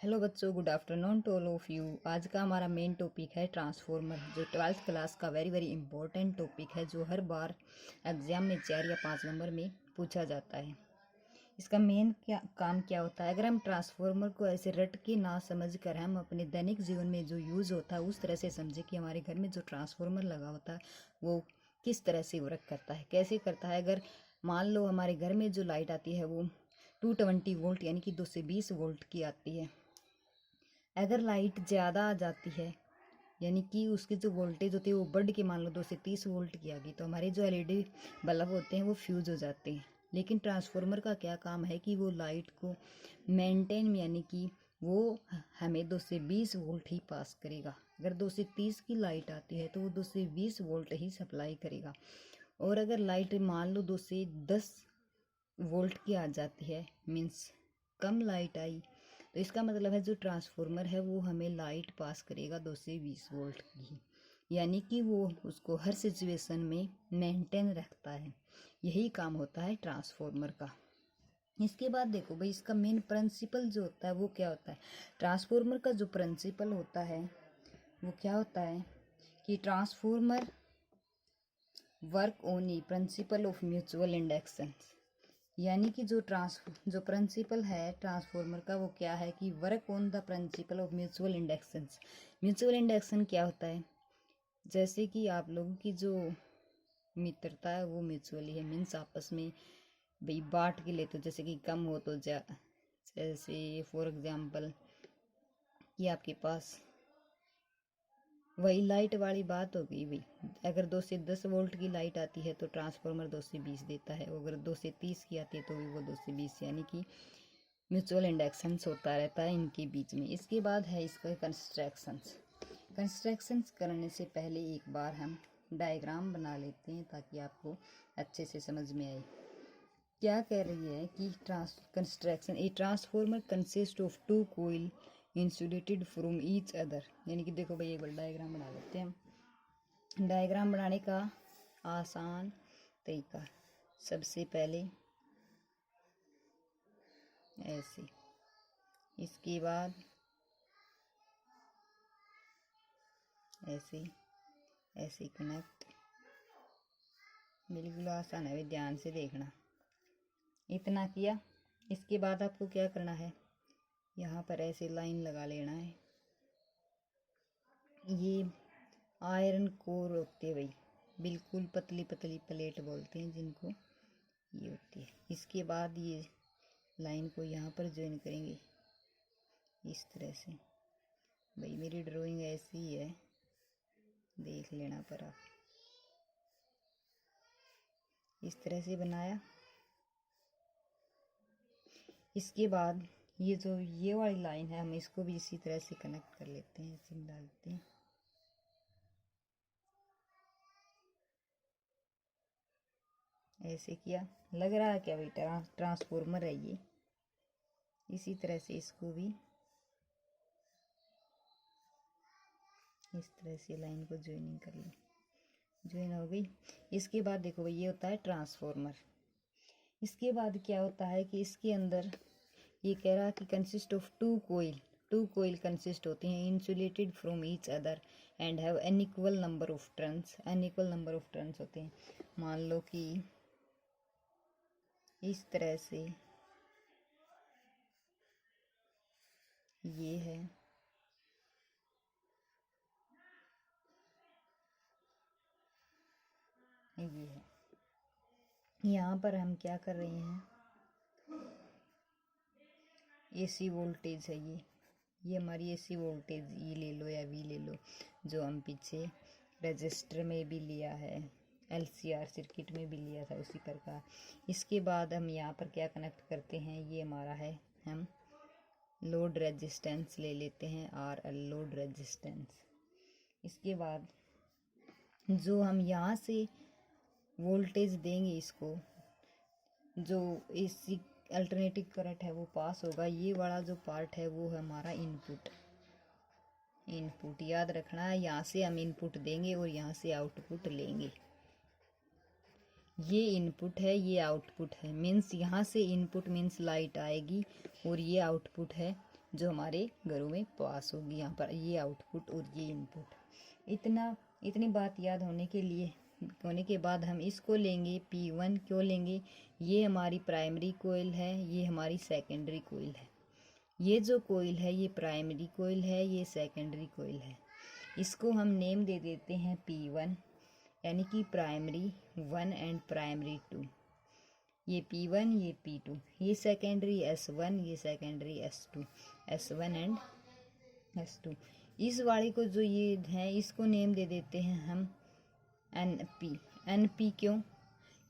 Hello बच्चों, good afternoon to all of you. आज का हमारा मेन टॉपिक है ट्रांसफॉर्मर, जो 12th क्लास का वेरी इंपॉर्टेंट टॉपिक है, जो हर बार एग्जाम में 4 या 5 नंबर में पूछा जाता है। इसका मेन काम क्या होता है? अगर हम ट्रांसफॉर्मर को ऐसे रट के ना समझ कर हम अपने दैनिक जीवन में जो यूज़ होता है उस तरह से समझे कि हमारे घर में जो ट्रांसफॉर्मर लगा होता है वो किस तरह से वर्क करता है, कैसे करता है। अगर मान लो हमारे घर में जो लाइट आती है वो 220 वोल्ट यानी कि 220 वोल्ट की आती है। अगर लाइट ज़्यादा आ जाती है यानी कि उसकी जो वोल्टेज होती है वो बढ़ के मान लो 230 वोल्ट की आ गई, तो हमारे जो एलईडी बल्ब होते हैं वो फ्यूज हो जाते हैं। लेकिन ट्रांसफार्मर का क्या काम है कि वो लाइट को मेंटेन यानी कि वो हमें 220 वोल्ट ही पास करेगा। अगर 230 की लाइट आती है तो वो 220 वोल्ट ही सप्लाई करेगा। और अगर लाइट मान लो 210 वोल्ट की आ जाती है, मीन्स कम लाइट आई, तो इसका मतलब है जो ट्रांसफार्मर है वो हमें लाइट पास करेगा 220 वोल्ट की, यानी कि वो उसको हर सिचुएशन में मेंटेन रखता है। यही काम होता है ट्रांसफार्मर का। इसके बाद देखो भाई, इसका मेन प्रिंसिपल जो होता है वो क्या होता है। ट्रांसफार्मर का जो प्रिंसिपल होता है वो क्या होता है कि transformer work on A principle of mutual induction, यानी कि जो प्रिंसिपल है ट्रांसफार्मर का वो क्या है कि work on the principle of mutual induction. Mutual induction क्या होता है? जैसे कि आप लोगों की जो मित्रता है वो म्यूचुअली है, मीन्स आपस में भाई बांट के लेते हो। जैसे कि कम हो तो जैसे फॉर एग्जाम्पल कि आपके पास वही लाइट वाली बात हो गई भाई। अगर 2 से 10 वोल्ट की लाइट आती है तो ट्रांसफार्मर 2 से 20 देता है, अगर 2 से 30 की आती है तो भी वो 2 से 20, यानी कि म्यूचुअल इंडक्शंस होता रहता है इनके बीच में। इसके बाद है इसका कंस्ट्रक्शंस करने से पहले एक बार हम डायग्राम बना लेते हैं ताकि आपको अच्छे से समझ में आए। क्या कह रही है कि construction a transformer consist of 2 coil insulated from each other, यानी कि देखो भाई एक बार डायग्राम बना लेते हैं हम। डायग्राम बनाने का आसान तरीका, सबसे पहले ऐसे, इसके बाद ऐसे ऐसे कनेक्ट। बिल्कुल आसान है, ध्यान से देखना। इतना किया, इसके बाद आपको क्या करना है, यहाँ पर ऐसे लाइन लगा लेना है। ये आयरन कोर होते हैं भाई, बिल्कुल पतली पतली प्लेट बोलते हैं जिनको, ये होती है। इसके बाद ये लाइन को यहाँ पर ज्वाइन करेंगे इस तरह से। भाई मेरी ड्राइंग ऐसी ही है, देख लेना पर आप। इस तरह से बनाया। इसके बाद ये जो ये वाली लाइन है हम इसको भी इसी तरह से कनेक्ट कर लेते हैं, ऐसे डालते हैं। ऐसे किया, लग रहा है क्या भाई ट्रांसफार्मर है ये। इसी तरह से इसको भी इस तरह से लाइन को ज्वाइनिंग कर ली, ज्वाइन हो गई। इसके बाद देखो भाई ये होता है ट्रांसफार्मर। इसके बाद क्या होता है कि इसके अंदर ये कह रहा है कि कंसिस्ट ऑफ 2 कोयल कंसिस्ट होते हैं insulated from each other and have unequal number of turns. Unequal number of turns होते हैं, मान लो कि इस तरह से ये है, ये है। यहाँ पर हम क्या कर रहे हैं, एसी वोल्टेज है ये हमारी एसी वोल्टेज, ई ले लो या वी ले लो, जो हम पीछे रजिस्टर में भी लिया है, एलसीआर सर्किट में भी लिया था उसी प्रकार। इसके बाद हम यहाँ पर क्या कनेक्ट करते हैं, ये हमारा है, हम लोड रेजिस्टेंस ले लेते हैं, RL लोड रेजिस्टेंस। इसके बाद जो हम यहाँ से वोल्टेज देंगे इसको, जो एसी अल्टरनेटिव करंट है वो पास होगा, ये वाला जो पार्ट है वो है हमारा इनपुट। याद रखना है, यहाँ से हम इनपुट देंगे और यहाँ से आउटपुट लेंगे। ये इनपुट है, ये आउटपुट है, मीन्स यहाँ से इनपुट मीन्स लाइट आएगी और ये आउटपुट है, जो हमारे घरों में पास होगी। यहाँ पर ये आउटपुट और ये इनपुट। इतनी बात याद होने के बाद हम इसको लेंगे P1। क्यों लेंगे? ये हमारी प्राइमरी कोयल है, ये हमारी सेकेंडरी कोयल है। ये जो कोयल है ये प्राइमरी कोयल है, ये सेकेंडरी कोयल है। इसको हम नेम दे देते हैं P1, यानी कि प्राइमरी 1 एंड प्राइमरी 2। ये P1, ये P2, ये सेकेंडरी S1, ये secondary S2, S1 and S2। इस वाले को जो ये है इसको नेम दे देते हैं हम NP। NP क्यों?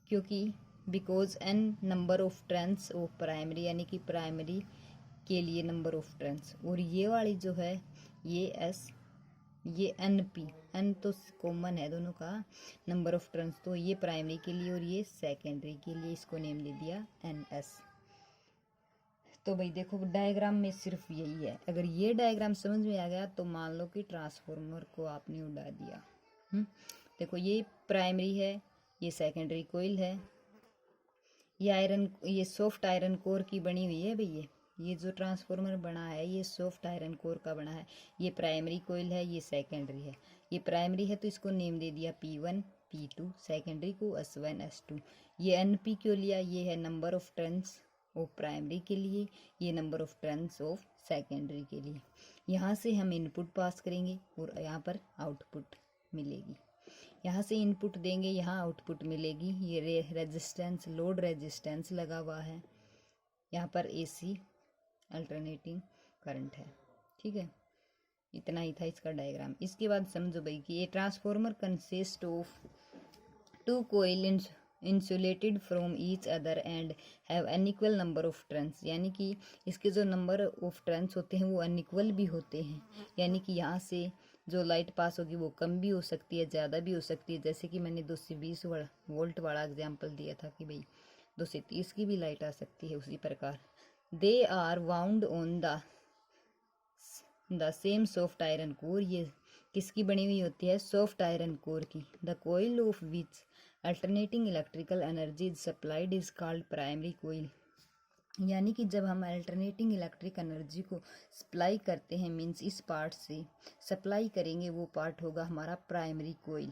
क्योंकि because N number of turns of primary, यानी कि प्राइमरी के लिए नंबर ऑफ टर्न्स। और ये वाली जो है ये ये NP। N तो कॉमन है दोनों का, नंबर ऑफ टर्न्स, तो ये प्राइमरी के लिए और ये सेकेंडरी के लिए, इसको नेम दे दिया NS। तो भाई देखो डायग्राम में सिर्फ यही है। अगर ये डायग्राम समझ में आ गया तो मान लो कि ट्रांसफॉर्मर को आपने उड़ा दिया। देखो ये प्राइमरी है, ये सेकेंडरी कोयल है, ये सॉफ्ट आयरन कोर की बनी हुई है भाई। ये जो ट्रांसफॉर्मर बना है ये सॉफ्ट आयरन कोर का बना है। ये प्राइमरी कोयल है, ये सेकेंडरी है। ये प्राइमरी है तो इसको नेम दे दिया P1 P2, सेकेंडरी को S1 S2। ये NP क्यों लिया? ये है number of turns of primary के लिए, ये number of turns of secondary के लिए। यहाँ से हम इनपुट पास करेंगे और यहाँ पर आउटपुट मिलेगी। यहाँ से इनपुट देंगे, यहाँ आउटपुट मिलेगी। ये रेजिस्टेंस, लोड रेजिस्टेंस लगा हुआ है। यहाँ पर AC अल्टरनेटिंग करंट है। ठीक है, इतना ही था इसका डायग्राम। इसके बाद समझो भाई कि ये transformer consist of 2 coil insulated from each other and have unequal number of turns, यानी कि इसके जो नंबर ऑफ टर्न्स होते हैं वो अनइक्वल भी होते हैं। यानी कि यहाँ से जो लाइट पास होगी वो कम भी हो सकती है, ज़्यादा भी हो सकती है। जैसे कि मैंने 220 वोल्ट वाला एग्जाम्पल दिया था कि भाई 230 की भी लाइट आ सकती है। उसी प्रकार they are wound on the same soft iron core. ये किसकी बनी हुई होती है? सॉफ्ट आयरन कोर की। The coil of which alternating electrical energy is supplied is called primary coil. यानी कि जब हम अल्टरनेटिंग इलेक्ट्रिक एनर्जी को सप्लाई करते हैं, मीन्स इस पार्ट से सप्लाई करेंगे, वो पार्ट होगा हमारा प्राइमरी कोयल।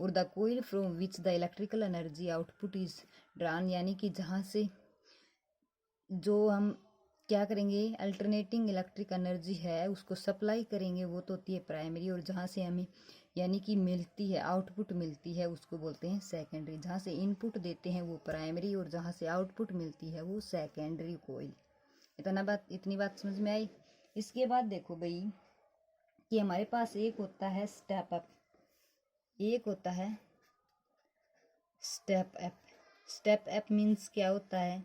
और the coil from which the electrical energy output is drawn, यानी कि जहाँ से जो हम क्या करेंगे, अल्टरनेटिंग इलेक्ट्रिक एनर्जी है उसको सप्लाई करेंगे, वो तो होती है प्राइमरी। और जहाँ से हमें यानी कि मिलती है, आउटपुट मिलती है, उसको बोलते हैं सेकेंडरी। जहाँ से इनपुट देते हैं वो प्राइमरी और जहाँ से आउटपुट मिलती है वो सेकेंडरी कोयल। इतनी बात समझ में आई। इसके बाद देखो भाई कि हमारे पास एक होता है स्टेप अप, एक होता है step up. Step up means क्या होता है,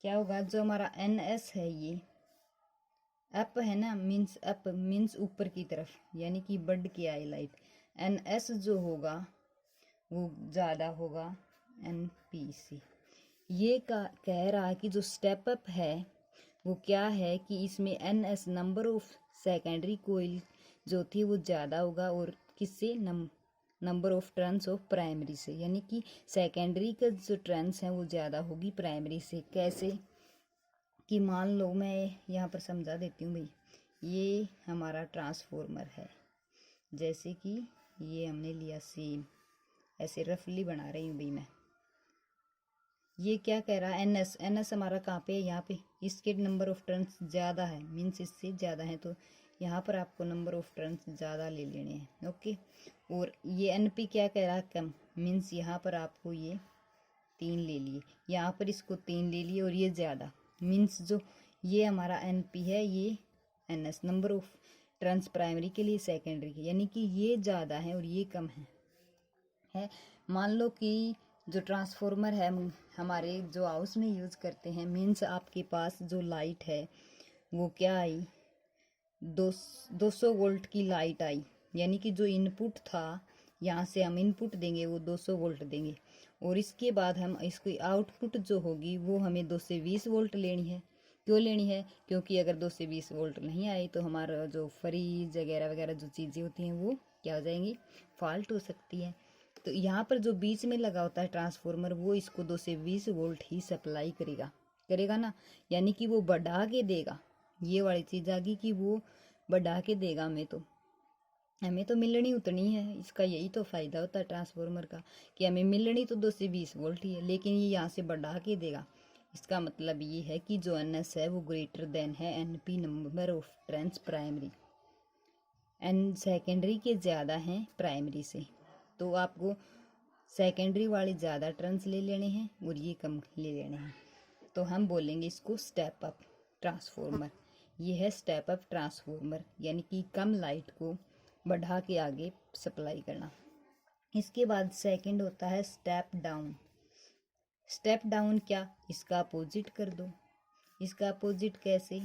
क्या होगा? जो हमारा NS है ये अप है ना, मीन्स अप मीन्स ऊपर की तरफ, यानी कि बढ़ के आए लाइट। NS जो होगा वो ज़्यादा होगा NP से। ये कह रहा है कि जो स्टेप अप है वो क्या है कि इसमें NS number of secondary coil जो थी वो ज़्यादा होगा, और किससे? Number of turns of primary से, यानी कि सेकेंडरी का जो टर्न्स हैं वो ज़्यादा होगी प्राइमरी से। कैसे कि मान लो मैं यहाँ पर समझा देती हूँ भाई। ये हमारा ट्रांसफॉर्मर है, जैसे कि ये हमने लिया सेम, ऐसे रफली बना रही हूँ भाई मैं। ये क्या कह रहा है? NS हमारा कहाँ पे है? यहाँ पे। इसके नंबर ऑफ टर्न्स ज़्यादा है, मीन्स इससे ज़्यादा है, तो यहाँ पर आपको नंबर ऑफ टर्न्स ज़्यादा ले लेने हैं। ओके। और ये NP क्या कह रहा है? कम, मीन्स यहाँ पर आपको ये 3 ले लिए, यहाँ पर इसको 3 ले लिए, और ये ज़्यादा, मीन्स जो ये हमारा NP है ये NS number of turns primary के लिए, सेकेंडरी के, यानी कि ये ज़्यादा है और ये कम है। मान लो कि जो ट्रांसफॉर्मर है हमारे जो हाउस में यूज़ करते हैं, मीन्स आपके पास जो लाइट है वो क्या आई? 200 वोल्ट की लाइट आई, यानी कि जो इनपुट था, यहाँ से हम इनपुट देंगे वो 200 वोल्ट देंगे, और इसके बाद हम इसकी आउटपुट जो होगी वो हमें 220 वोल्ट लेनी है। क्यों लेनी है? क्योंकि अगर 220 वोल्ट नहीं आई तो हमारा जो फ्रीज वगैरह वगैरह जो चीज़ें होती हैं वो क्या हो जाएंगी? फॉल्ट हो सकती है। तो यहाँ पर जो बीच में लगा होता है ट्रांसफॉर्मर वो इसको 220 वोल्ट ही सप्लाई करेगा ना, यानी कि वो बढ़ा के देगा, ये वाली चीज़ आ गई कि वो बढ़ा के देगा हमें तो मिलनी उतनी है। इसका यही तो फ़ायदा होता है ट्रांसफार्मर का कि हमें मिलनी तो 220 वोल्ट ही है, लेकिन ये यहाँ से बढ़ा के देगा। इसका मतलब ये है कि जो NS है वो ग्रेटर देन है NP number of turns primary, N secondary के ज़्यादा हैं प्राइमरी से। तो आपको सेकेंडरी वाले ज़्यादा टर्न्स ले लेने हैं और ये कम ले लेने हैं। तो हम बोलेंगे इसको स्टेप अप ट्रांसफार्मर। ये है स्टेप अप ट्रांसफार्मर, यानी कि कम लाइट को बढ़ा के आगे सप्लाई करना। इसके बाद सेकंड होता है स्टेप डाउन। स्टेप डाउन क्या, इसका अपोजिट कर दो। इसका अपोजिट कैसे,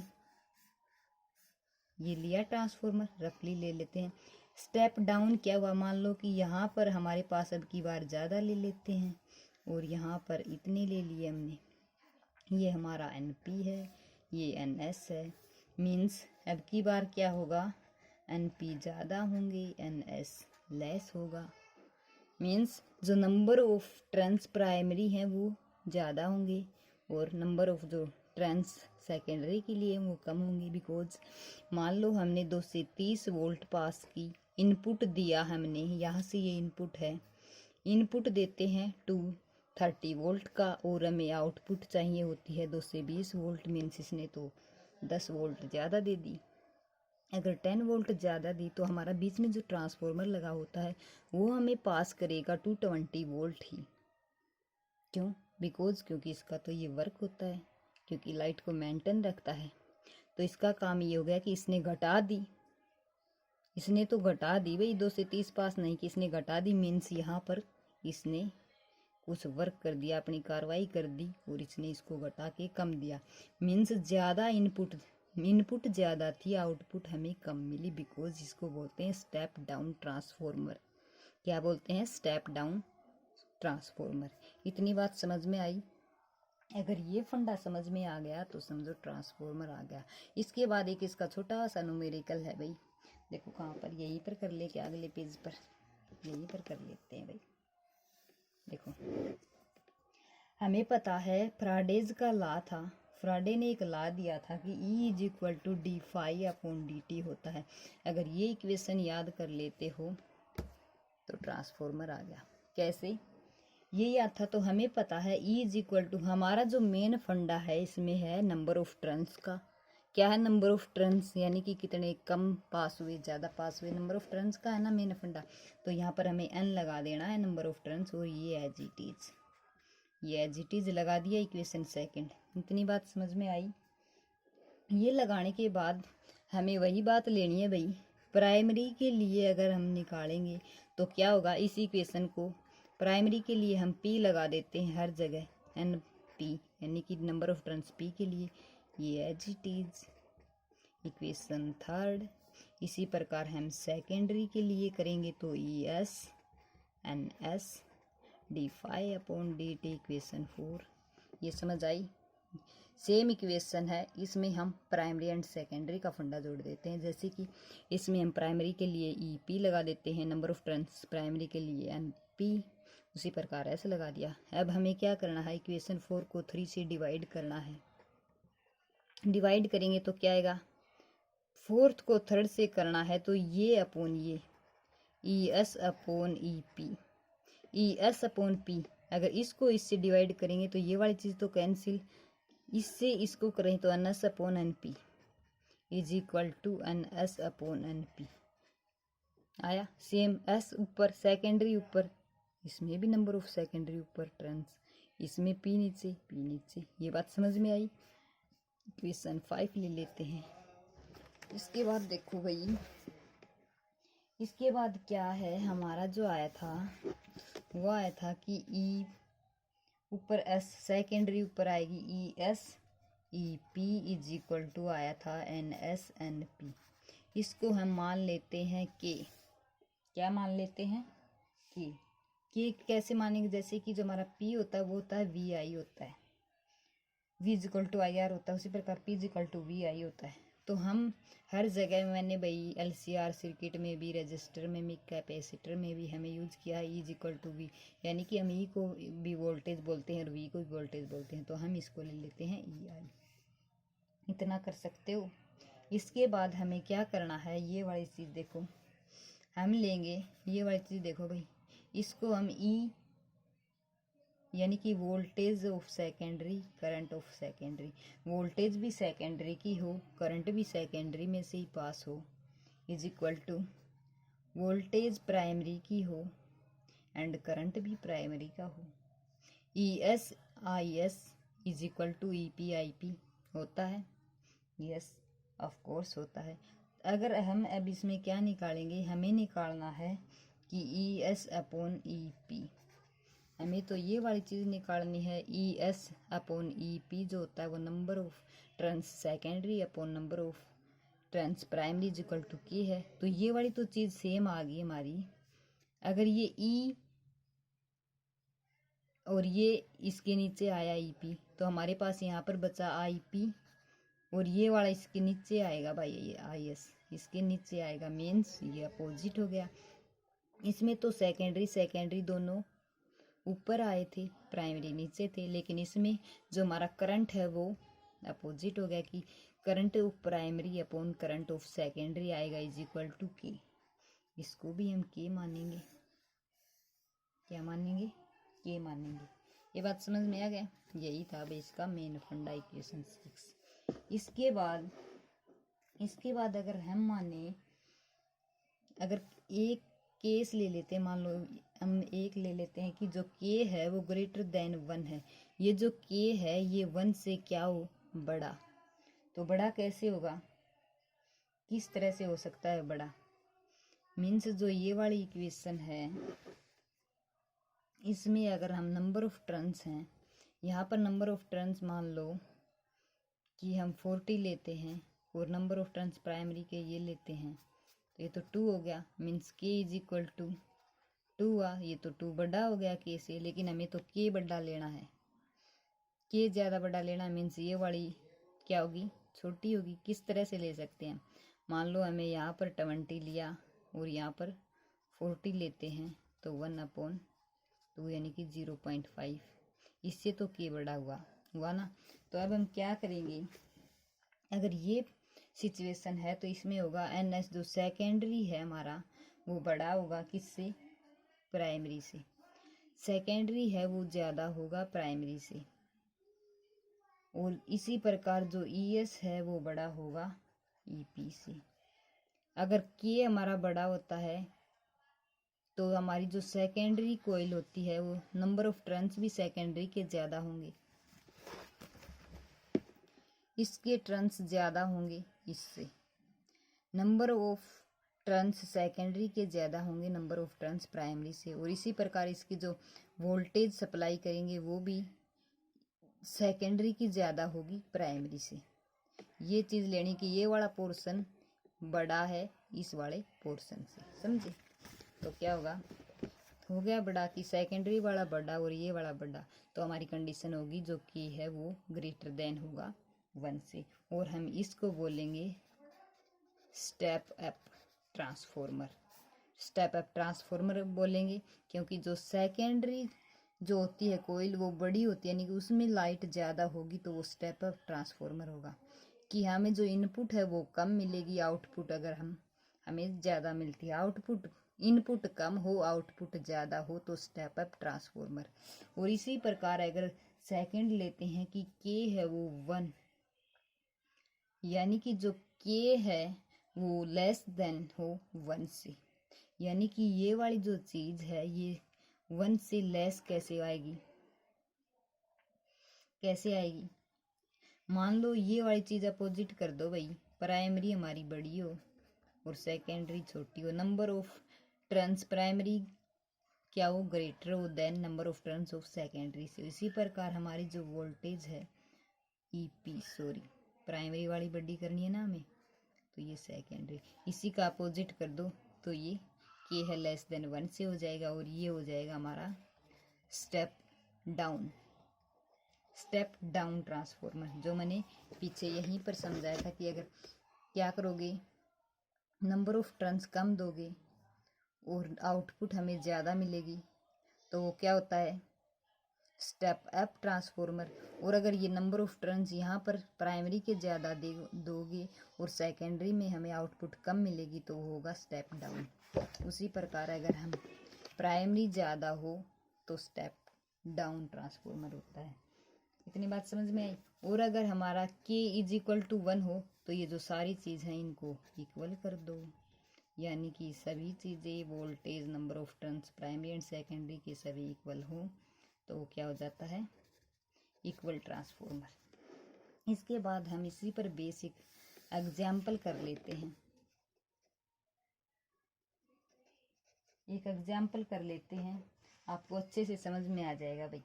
ये लिया ट्रांसफार्मर, रफली ले लेते हैं। स्टेप डाउन क्या हुआ, मान लो कि यहाँ पर हमारे पास अब की बार ज़्यादा ले लेते हैं और यहाँ पर इतने ले लिए हमने। ये हमारा NP है, ये NS है। मीन्स अब की बार क्या होगा, NP ज़्यादा होंगे, NS लेस होगा। मीन्स जो नंबर ऑफ टर्न्स प्राइमरी हैं वो ज़्यादा होंगे और नंबर ऑफ जो टर्न्स सेकेंडरी के लिए वो कम होंगे। बिकॉज मान लो हमने 2 से 30 वोल्ट पास की, इनपुट दिया हमने, यहाँ से ये इनपुट है, इनपुट देते हैं 230 वोल्ट का और हमें आउटपुट चाहिए होती है 2 से 20 वोल्ट। मीन्स इसने तो 10 वोल्ट ज़्यादा दे दी। अगर 10 वोल्ट ज़्यादा दी तो हमारा बीच में जो ट्रांसफार्मर लगा होता है वो हमें पास करेगा 220 वोल्ट ही। क्यों, क्योंकि इसका तो ये वर्क होता है, क्योंकि लाइट को मेंटेन रखता है। तो इसका काम ये हो गया कि इसने घटा दी, इसने तो घटा दी भाई, 2 से 30 पास नहीं कि इसने घटा दी। मीन्स यहाँ पर इसने कुछ वर्क कर दिया, अपनी कार्रवाई कर दी और इसने इसको घटा के कम दिया। मीन्स ज़्यादा इनपुट ज़्यादा थी, आउटपुट हमें कम मिली। बिकॉज इसको बोलते हैं स्टेप डाउन ट्रांसफार्मर। क्या बोलते हैं, स्टेप डाउन ट्रांसफार्मर। इतनी बात समझ में आई। अगर ये फंडा समझ में आ गया तो समझो ट्रांसफार्मर आ गया। इसके बाद एक इसका छोटा सा न्यूमेरिकल है भाई, देखो कहाँ पर, यहीं पर कर ले क्या, अगले पेज पर यहीं पर कर लेते हैं भाई। देखो हमें पता है फ्राडेज का लॉ था, फ्राडे ने एक लॉ दिया था कि E = d∅/dt होता है। अगर ये इक्वेशन याद कर लेते हो तो ट्रांसफार्मर आ गया। कैसे, ये याद था तो हमें पता है E हमारा जो मेन फंडा है इसमें है नंबर ऑफ टर्न्स का। क्या है, नंबर ऑफ टर्न्स, यानी कि कितने कम पास हुए ज़्यादा पास हुए, नंबर ऑफ टर्न्स का है ना मेन फंडा। तो यहाँ पर हमें n लगा देना है नंबर ऑफ टर्न्स, और ये एज इट इज लगा दिया इक्वेशन सेकंड। इतनी बात समझ में आई। ये लगाने के बाद हमें वही बात लेनी है भाई, प्राइमरी के लिए अगर हम निकालेंगे तो क्या होगा, इस इक्वेशन को प्राइमरी के लिए हम P लगा देते हैं हर जगह, NP यानी कि नंबर ऑफ टर्न्स P के लिए। ये as it is equation third. इसी प्रकार हम सेकेंडरी के लिए करेंगे तो ES NS d∅/dt इक्वेशन 4। ये समझ आई। सेम इक्वेशन है, इसमें हम प्राइमरी एंड सेकेंडरी का फंडा जोड़ देते हैं। जैसे कि इसमें हम प्राइमरी के लिए EP लगा देते हैं, नंबर ऑफ टर्न्स प्राइमरी के लिए NP, उसी प्रकार ऐसे लगा दिया। अब हमें क्या करना है, इक्वेशन 4 को 3 से डिवाइड करना है। डिवाइड करेंगे तो क्या आएगा, 4th को 3rd से करना है तो ये अपॉन ये ES/EP, ES/P। अगर इसको इससे डिवाइड करेंगे तो ये वाली चीज़ तो कैंसिल, इससे इसको करें तो NS/NP = NS/NP आया। सेम S ऊपर, सेकेंडरी ऊपर, इसमें भी नंबर ऑफ सेकेंडरी ऊपर टर्न्स, इसमें P नीचे P नीचे। ये बात समझ में आई। इक्वेशन 5 ले लेते हैं। इसके बाद देखो भाई, इसके बाद क्या है, हमारा जो आया था वो आया था कि E ऊपर S, सेकेंडरी ऊपर आएगी ES, EP = आया था NS/NP। इसको हम मान लेते हैं K। क्या मान लेते हैं, K कैसे मानेंगे, जैसे कि जो हमारा P होता है वो होता है VI होता है, V = IR होता है, उसी प्रकार P = VI होता है। तो हम हर जगह, मैंने भाई LCR सर्किट में भी, रजिस्टर में भी, कैपेसिटर में भी हमें यूज किया है E = V, यानी कि हम E को भी वोल्टेज बोलते हैं और V को भी वोल्टेज बोलते हैं। तो हम इसको ले लेते हैं EI। इतना कर सकते हो। इसके बाद हमें क्या करना है, ये वाली चीज़ देखो, हम लेंगे ये वाली चीज़ देखो भाई, इसको हम ई यानी कि voltage of secondary, current of secondary, voltage भी सेकेंडरी की हो, करंट भी सेकेंडरी में से ही पास हो, is equal to voltage primary की हो एंड करंट भी प्राइमरी का हो। E S I S is equal to E P I P होता है, यस ऑफ कोर्स होता है। अगर हम अब इसमें क्या निकालेंगे, हमें निकालना है कि E S upon E P, हमें तो ये वाली चीज़ निकालनी है। E S upon E P जो होता है वो number of turns secondary upon number of turns primary is equal to K है। तो ये वाली तो चीज़ सेम आ गई हमारी। अगर ये ई और ये इसके नीचे आया ई पी, तो हमारे पास यहाँ पर बचा आई पी, और ये वाला इसके नीचे आएगा भाई, ये आई एस इसके नीचे आएगा, मीन्स ये अपोजिट हो गया। इसमें तो सेकेंडरी सेकेंडरी दोनों ऊपर आए थे, प्राइमरी नीचे थे, लेकिन इसमें जो हमारा करंट है वो अपोजिट हो गया कि current of primary upon current of secondary आएगा इज इक्वल टू के। इसको भी हम के मानेंगे, क्या मानेंगे, के मानेंगे। ये बात समझ में आ गया, यही था भाई इसका मेन फंडा इक्वेशन 6। इसके बाद अगर हम माने, अगर एक केस ले लेते हैं, मान लो हम एक ले लेते हैं कि जो के है वो ग्रेटर देन 1 है। ये जो के है ये 1 से क्या हो, बड़ा। तो बड़ा कैसे होगा, किस तरह से हो सकता है बड़ा, मीन्स जो ये वाली इक्वेशन है इसमें अगर हम नंबर ऑफ टर्न्स हैं, यहाँ पर नंबर ऑफ टर्न्स मान लो कि हम 40 लेते हैं और नंबर ऑफ टर्न्स प्राइमरी के ये लेते हैं, तो ये तो 2 हो गया, मीन्स के इज इक्वल टू 2 हुआ। ये तो 2 बड़ा हो गया के से, लेकिन हमें तो के बड़ा लेना है, के ज़्यादा बड़ा लेना, मीन्स ये वाली क्या होगी, छोटी होगी। किस तरह से ले सकते हैं, मान लो हमें यहाँ पर 20 लिया और यहाँ पर 40 लेते हैं, तो 1/2 यानी कि 0.5, इससे तो के बड़ा हुआ ना। तो अब हम क्या करेंगे, अगर ये सिचुएशन है तो इसमें होगा एन एस जो सेकेंडरी है हमारा वो बड़ा होगा किससे, प्राइमरी से। सेकेंडरी है वो ज़्यादा होगा प्राइमरी से, और इसी प्रकार जो ई एस है वो बड़ा होगा ई पी से। अगर के हमारा बड़ा होता है तो हमारी जो सेकेंडरी कोयल होती है वो नंबर ऑफ टर्न्स भी सेकेंडरी के ज़्यादा होंगे, इसके टर्न्स ज़्यादा होंगे, इससे नंबर ऑफ टर्न्स सेकेंडरी के ज़्यादा होंगे नंबर ऑफ टर्न्स प्राइमरी से। और इसी प्रकार इसकी जो वोल्टेज सप्लाई करेंगे वो भी सेकेंडरी की ज़्यादा होगी प्राइमरी से। ये चीज़ लेनी कि ये वाला पोर्शन बड़ा है इस वाले पोर्शन से, समझे। तो क्या होगा, हो गया बड़ा कि सेकेंडरी वाला बड़ा और ये वाला बड़ा, तो हमारी कंडीशन होगी जो कि है वो ग्रेटर देन होगा 1 से, और हम इसको बोलेंगे step up transformer. Step up transformer बोलेंगे क्योंकि जो सेकेंडरी जो होती है कोयल वो बड़ी होती है, यानी कि उसमें लाइट ज़्यादा होगी, तो वो स्टेप अप ट्रांसफॉर्मर होगा। कि हमें जो इनपुट है वो कम मिलेगी, आउटपुट अगर हमें ज़्यादा मिलती है, आउटपुट इनपुट कम हो आउटपुट ज़्यादा हो तो स्टेप अप ट्रांसफॉर्मर। और इसी प्रकार अगर सेकंड लेते हैं कि के है वो 1, यानी कि जो के है वो लेस देन हो 1 से, यानी कि ये वाली जो चीज़ है ये 1 से लेस कैसे आएगी, कैसे आएगी। मान लो ये वाली चीज़ अपोजिट कर दो भाई, प्राइमरी हमारी बड़ी हो और सेकेंडरी छोटी हो, नंबर ऑफ टर्न्स प्राइमरी क्या हो, ग्रेटर हो than number of turns of secondary से। इसी प्रकार हमारी जो वोल्टेज है ईपी, सॉरी प्राइमरी वाली बड़ी करनी है ना हमें, तो ये सेकेंडरी, इसी का अपोजिट कर दो तो ये के है लेस देन 1 से हो जाएगा, और ये हो जाएगा हमारा स्टेप डाउन ट्रांसफॉर्मर, जो मैंने पीछे यहीं पर समझाया था कि अगर क्या करोगे, नंबर ऑफ टर्न्स कम दोगे और आउटपुट हमें ज़्यादा मिलेगी, तो वो क्या होता है स्टेप अप ट्रांसफॉर्मर। और अगर ये नंबर ऑफ टर्न्स यहाँ पर प्राइमरी के ज़्यादा दोगे और सेकेंडरी में हमें आउटपुट कम मिलेगी तो वो होगा स्टेप डाउन। उसी प्रकार अगर हम प्राइमरी ज़्यादा हो तो स्टेप डाउन ट्रांसफॉर्मर होता है। इतनी बात समझ में आई। और अगर हमारा k इज इक्वल टू 1 हो तो ये जो सारी चीज़ हैं इनको इक्वल कर दो, यानी कि सभी चीज़ें voltage number of turns primary and secondary के सभी इक्वल हो तो वो क्या हो जाता है, इक्वल ट्रांसफॉर्मर। इसके बाद हम इसी पर बेसिक एग्जाम्पल कर लेते हैं। एक एग्जाम्पल कर लेते हैं, आपको अच्छे से समझ में आ जाएगा भाई।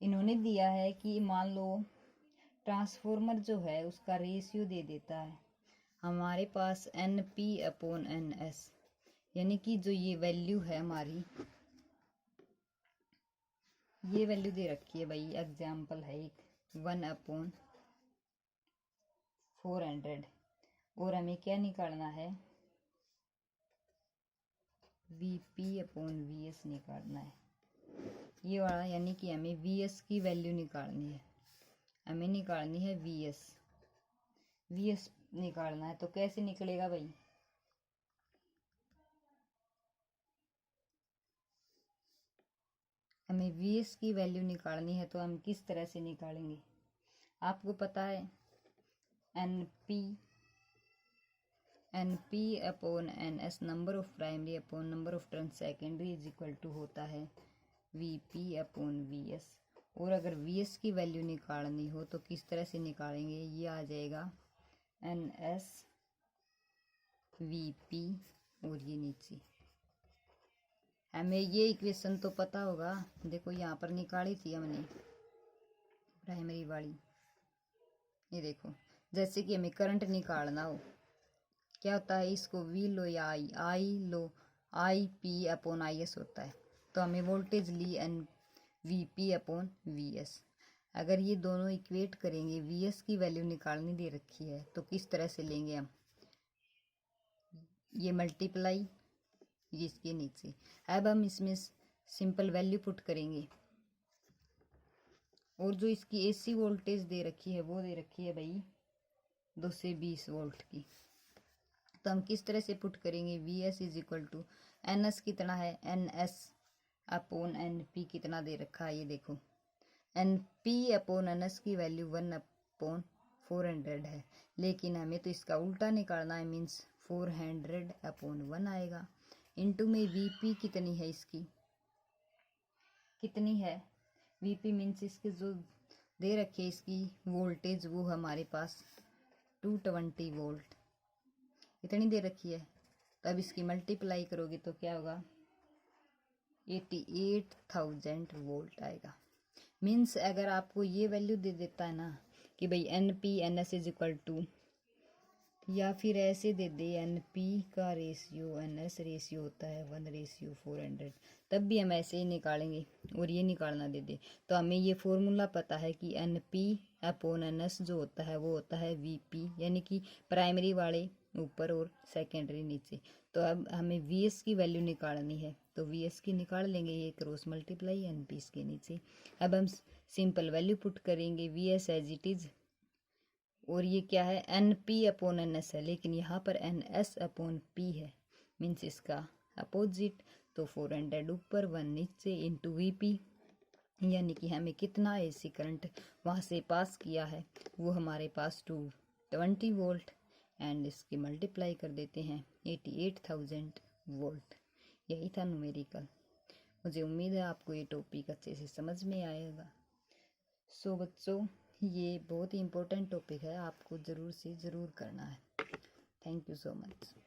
इन्होंने दिया है कि मान लो ट्रांसफॉर्मर जो है उसका रेशियो दे देता है हमारे पास NP/NS, यानी कि जो ये वैल्यू है हमारी, ये वैल्यू दे रखी है भाई, एग्जाम्पल है एक 1/400। और हमें क्या निकालना है, VP/VS निकालना है ये वाला, यानी कि हमें VS की वैल्यू निकालनी है, हमें निकालनी है VS निकालना है। तो कैसे निकलेगा भाई, हमें VS की वैल्यू निकालनी है तो हम किस तरह से निकालेंगे, आपको पता है NP/NS number of primary upon number of turn secondary is equal to होता है VP/VS। और अगर VS की वैल्यू निकालनी हो तो किस तरह से निकालेंगे, ये आ जाएगा NS/VP और ये नीचे। हमें ये इक्वेशन तो पता होगा, देखो यहाँ पर निकाली थी हमने प्राइमरी वाली, ये देखो जैसे कि हमें करंट निकालना हो क्या होता है, इसको V लो या I लो, IP/IS होता है, तो हमें वोल्टेज ली VP/VS। अगर ये दोनों इक्वेट करेंगे, VS की वैल्यू निकालनी दे रखी है तो किस तरह से लेंगे हम, ये मल्टीप्लाई इसके नीचे। अब हम इसमें सिंपल वैल्यू पुट करेंगे और जो इसकी AC वोल्टेज दे रखी है वो दे रखी है भाई 220 वोल्ट की। तो हम किस तरह से पुट करेंगे, VS is equal to NS कितना है, NS/NP कितना दे रखा है, ये देखो NP/NS की वैल्यू 1/400 है, लेकिन हमें तो इसका उल्टा निकालना है, मीन्स 400/1 आएगा। इनटू में VP कितनी है, इसकी कितनी है VP मीन्स इसके जो दे रखे इसकी वोल्टेज वो हमारे पास 220 वोल्ट इतनी दे रखी है। तब इसकी मल्टीप्लाई करोगे तो क्या होगा, 88,000 वोल्ट आएगा। मीन्स अगर आपको ये वैल्यू दे देता है ना कि भाई NP/NS इज इक्वल टू, या फिर ऐसे दे दे NP का रेशियो NS रेशियो होता है 1/400, तब भी हम ऐसे ही निकालेंगे। और ये निकालना दे दे तो हमें ये फॉर्मूला पता है कि NP/NS जो होता है वो होता है VP, यानी कि प्राइमरी वाले ऊपर और सेकेंडरी नीचे। तो अब हमें VS की वैल्यू निकालनी है तो VS की निकाल लेंगे, ये क्रॉस मल्टीप्लाई NP इसके नीचे। अब हम सिंपल वैल्यू पुट करेंगे VS एज इट इज, और ये क्या है NP/NS है, लेकिन यहाँ पर NS/P है, मीन्स इसका अपोजिट। तो 400 ऊपर 1 नीचे इंटू VP, यानी कि हमें कितना AC करंट वहाँ से पास किया है वो हमारे पास 220 वोल्ट, एंड इसकी मल्टीप्लाई कर देते हैं 88,000 वोल्ट। यही था न्यूमेरिकल। मुझे उम्मीद है आपको ये टॉपिक अच्छे से समझ में आएगा। सो बच्चों, ये बहुत ही इम्पोर्टेंट टॉपिक है, आपको ज़रूर से ज़रूर करना है। Thank you so much.